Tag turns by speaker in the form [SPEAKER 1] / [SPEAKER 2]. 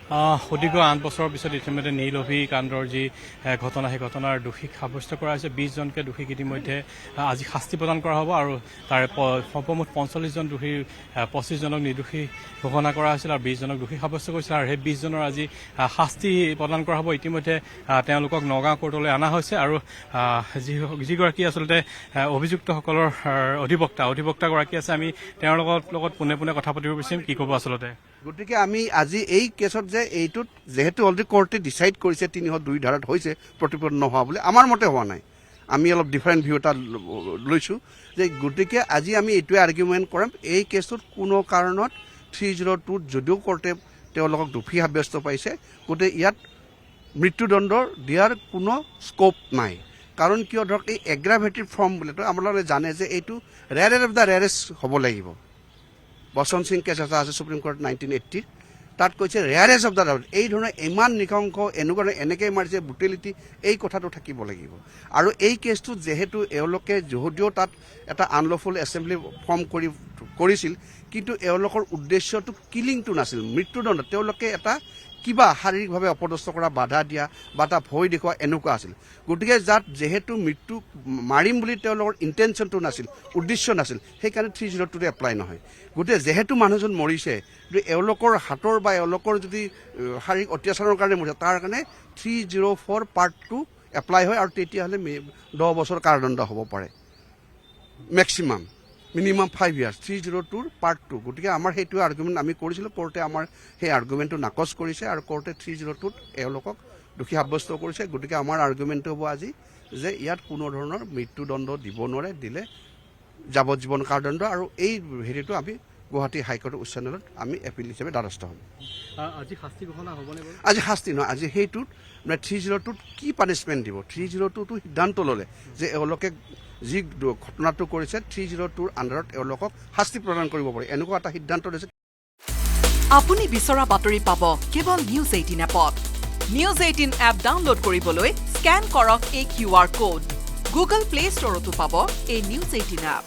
[SPEAKER 1] সুদীৰ্ঘ 8 বছৰৰ পিছত ইতিমধ্যে নীল অভিকাণ্ডৰ যি ঘটনা সেই ঘটনাৰ দোষী সাব্যস্ত কৰা হৈছে 20 জনকে দোষীক ইতিমধ্যে আজি শাস্তি প্ৰদান কৰা হ'ব আৰু তাৰে সৰ্বমুঠ 45 জন দোষীৰ 25 জনক নিৰ্দোষী ঘোষণা কৰা হৈছিল আৰু 20 জনক দোষী সাব্যস্ত কৰিছিল আৰু সেই 20 জনৰ আজি শাস্তি প্ৰদান কৰা হ'ব। ইতিমধ্যে তেওঁলোকক নগাঁও কোৰ্টলৈ অনা হৈছে আৰু যিগৰাকী আচলতে অভিযুক্তসকলৰ অধিবক্তাগৰাকী আছে আমি তেওঁৰ লগত পোনে পোনে কথা পাতিব বিচাৰিম। কি ক'ব আচলতে?
[SPEAKER 2] গতিকে আমি আজি এই কেছত যে এইটোত যেহেতু অলৰেডি কোৰ্টে ডিচাইড কৰিছে 302 ধাৰাত হৈছে প্ৰতিপন্ন হোৱা বুলি আমাৰ মতে হোৱা নাই। আমি অলপ ডিফাৰেণ্ট ভিউ এটা লৈছোঁ যে গতিকে আজি আমি এইটোৱে আৰ্গুমেণ্ট কৰিম এই কেছটোত কোনো কাৰণত 302 যদিও কোৰ্টে তেওঁলোকক দোষী সাব্যস্ত পাইছে গতিকে ইয়াত মৃত্যুদণ্ড দিয়াৰ কোনো স্ক'প নাই। কাৰণ কিয় ধৰক এই এগ্ৰাভেটিভ ফৰ্ম বুলিতো আপোনালোকে জানে যে এইটো ৰেয়াৰ অফ দ্য ৰেয়াৰেষ্ট হ'ব লাগিব। বসন্ত সিং কেছ এটা আছে সুপ্ৰিম কোৰ্ট 1980 তাত কৈছে ৰেয়াৰেষ্ট অফ দ্য ৰেয়াৰ এই ধৰণৰ ইমান নিশংস এনেকৈ মাৰিছে ব্ৰুটেলিটি এই কথাটো থাকিব লাগিব। আৰু এই কেছটো যিহেতু এওঁলোকে যদিও তাত এটা আনলফুল এছেম্বলি ফৰ্ম কৰিছিল কিন্তু এওঁলোকৰ উদ্দেশ্যটো কিলিংটো নাছিল মৃত্যুদণ্ড। তেওঁলোকে এটা কিবা শাৰীৰিকভাৱে অপদস্থ কৰা বাধা দিয়া বা এটা ভয় দেখুওৱা এনেকুৱা আছিল। গতিকে যাত যিহেতু মৃত্যু মাৰিম বুলি তেওঁলোকৰ ইণ্টেনশ্যনটো নাছিল উদ্দেশ্য নাছিল সেইকাৰণে 302 এপ্লাই নহয়। গতিকে যিহেতু মানুহজন মৰিছে যদি এওঁলোকৰ হাতৰ বা এওঁলোকৰ যদি শাৰীৰিক অত্যাচাৰৰ কাৰণে মৰিছে তাৰ কাৰণে 304 পাৰ্ট 2 এপ্লাই হয় আৰু তেতিয়াহ'লে 10 বছৰ কাৰাদণ্ড হ'ব পাৰে মেক্সিমাম মিনিমাম 5 years 302 পাৰ্ট 2। গতিকে আমাৰ সেইটো আৰ্গুমেণ্ট আমি কৰিছিলোঁ কোৰ্টে আমাৰ সেই আৰ্গুমেণ্টটো নাকচ কৰিছে আৰু কোৰ্টে 302 এওঁলোকক দোষী সাব্যস্ত কৰিছে। গতিকে আমাৰ আৰ্গুমেণ্টটো হ'ব আজি যে ইয়াত কোনো ধৰণৰ মৃত্যুদণ্ড দিব নোৱাৰে দিলে যাৱজ্জীৱন কাৰাদণ্ড আৰু এই হেৰিটো আমি গুৱাহাটী হাইকোৰ্টৰ উচ্চ ন্যায়ালয়ত আমি এপিল হিচাপে দ্বাৰস্থ হ'ম।
[SPEAKER 1] আজি শাস্তি ঘোষণা হ'বনে?
[SPEAKER 2] আজি শাস্তি নহয় আজি সেইটোত মানে 302 কি পানিছমেণ্ট দিব 302 সিদ্ধান্ত ল'লে যে এওঁলোকে যি ঘটনাটো কৰিছে 302 আণ্ডাৰত এওঁলোকক শাস্তি প্ৰদান কৰিব পাৰে এনেকুৱা এটা সিদ্ধান্ত লৈছে।
[SPEAKER 3] আপুনি বিচৰা বাতৰি পাব কেৱল নিউজ 18 এপত। নিউজ 18 এপ ডাউনলোড কৰিবলৈ স্কেন কৰক এই QR কোড। গুগল প্লে ষ্টৰতো পাব এই নিউজ 18 এপ।